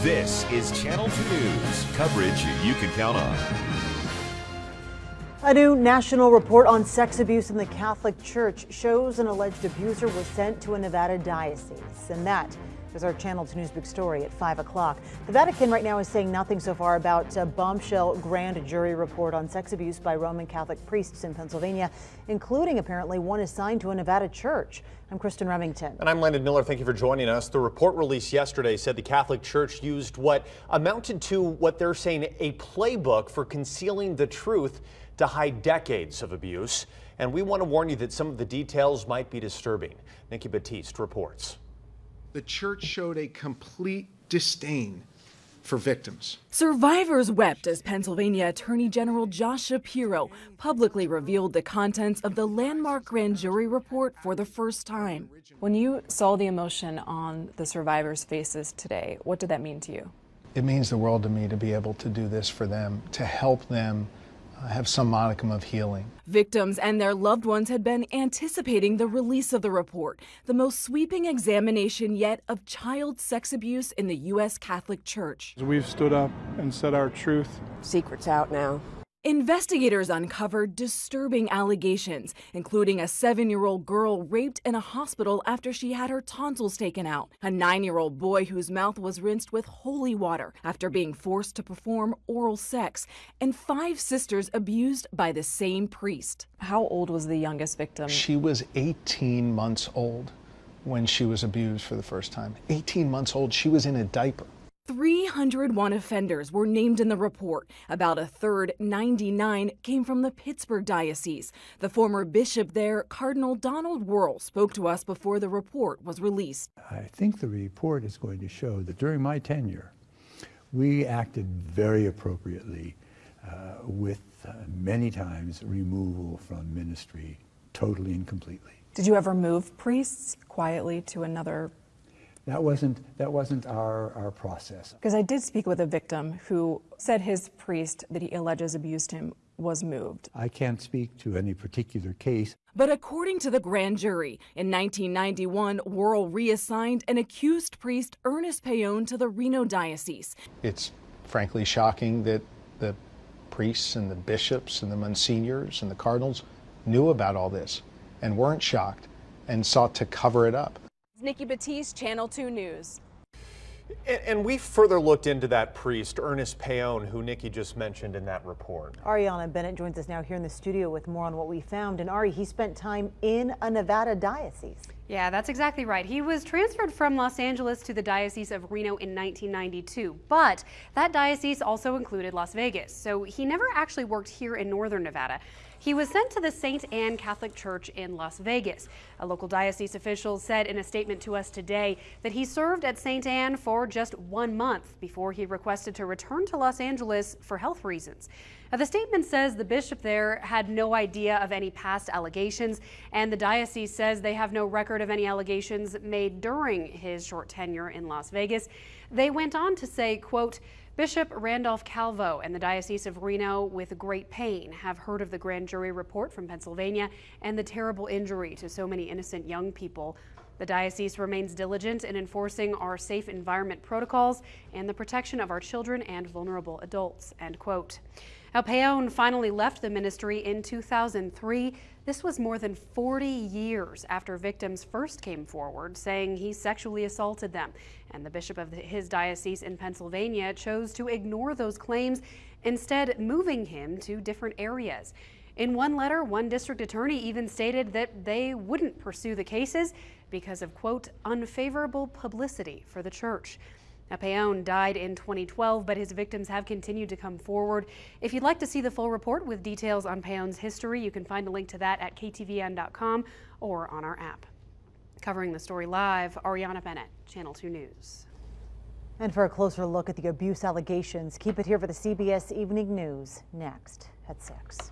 This is Channel 2 News, coverage you can count on. A new national report on sex abuse in the Catholic Church shows an alleged abuser was sent to a Nevada diocese. And that is our Channel 2 News big story at 5 o'clock. The Vatican right now is saying nothing so far about a bombshell grand jury report on sex abuse by Roman Catholic priests in Pennsylvania, including apparently one assigned to a Nevada church. I'm Kristen Remington. And I'm Landon Miller. Thank you for joining us. The report released yesterday said the Catholic Church used what amounted to what they're saying a playbook for concealing the truth to hide decades of abuse. And we want to warn you that some of the details might be disturbing. Nikki Batiste reports. The church showed a complete disdain for victims. Survivors wept as Pennsylvania Attorney General Josh Shapiro publicly revealed the contents of the landmark grand jury report for the first time. When you saw the emotion on the survivors' faces today, what did that mean to you? It means the world to me to be able to do this for them, to help them have some modicum of healing. Victims and their loved ones had been anticipating the release of the report, the most sweeping examination yet of child sex abuse in the U.S. Catholic Church. We've stood up and said our truth. Secret's out now. Investigators uncovered disturbing allegations, including a 7-year-old girl raped in a hospital after she had her tonsils taken out, a 9-year-old boy whose mouth was rinsed with holy water after being forced to perform oral sex, and 5 sisters abused by the same priest. How old was the youngest victim? She was 18 months old when she was abused for the first time. 18 months old. She was in a diaper. 301 offenders were named in the report. About a third, 99, came from the Pittsburgh Diocese. The former bishop there, Cardinal Donald Wuerl, spoke to us before the report was released. I think the report is going to show that during my tenure, we acted very appropriately with many times removal from ministry totally and completely. Did you ever move priests quietly to another? That wasn't our process. Because I did speak with a victim who said his priest that he alleges abused him was moved. I can't speak to any particular case. But according to the grand jury, in 1991, Wuerl reassigned an accused priest, Ernest Payon, to the Reno Diocese. It's frankly shocking that the priests and the bishops and the monsignors and the cardinals knew about all this and weren't shocked and sought to cover it up. Nikki Batiste, Channel 2 News. And we further looked into that priest, Ernest Payon, who Nikki just mentioned in that report. Ariana Bennett joins us now here in the studio with more on what we found. And Ari, he spent time in a Nevada diocese. Yeah, that's exactly right. He was transferred from Los Angeles to the Diocese of Reno in 1992, but that diocese also included Las Vegas, so he never actually worked here in northern Nevada. He was sent to the St. Anne Catholic Church in Las Vegas. A local diocese official said in a statement to us today that he served at St. Anne for just 1 month before he requested to return to Los Angeles for health reasons. Now, the statement says the bishop there had no idea of any past allegations, and the diocese says they have no record of any allegations made during his short tenure in Las Vegas. They went on to say, quote, Bishop Randolph Calvo and the Diocese of Reno, with great pain, have heard of the grand jury report from Pennsylvania and the terrible injury to so many innocent young people. The diocese remains diligent in enforcing our safe environment protocols and the protection of our children and vulnerable adults, end quote. Now, Payon finally left the ministry in 2003. This was more than 40 years after victims first came forward saying he sexually assaulted them. And the bishop of his diocese in Pennsylvania chose to ignore those claims, instead moving him to different areas. In one letter, one district attorney even stated that they wouldn't pursue the cases because of, quote, unfavorable publicity for the church. Now, Payon died in 2012, but his victims have continued to come forward. If you'd like to see the full report with details on Payon's history, you can find a link to that at ktvn.com or on our app. Covering the story live, Ariana Bennett, Channel 2 News. And for a closer look at the abuse allegations, keep it here for the CBS Evening News next at 6.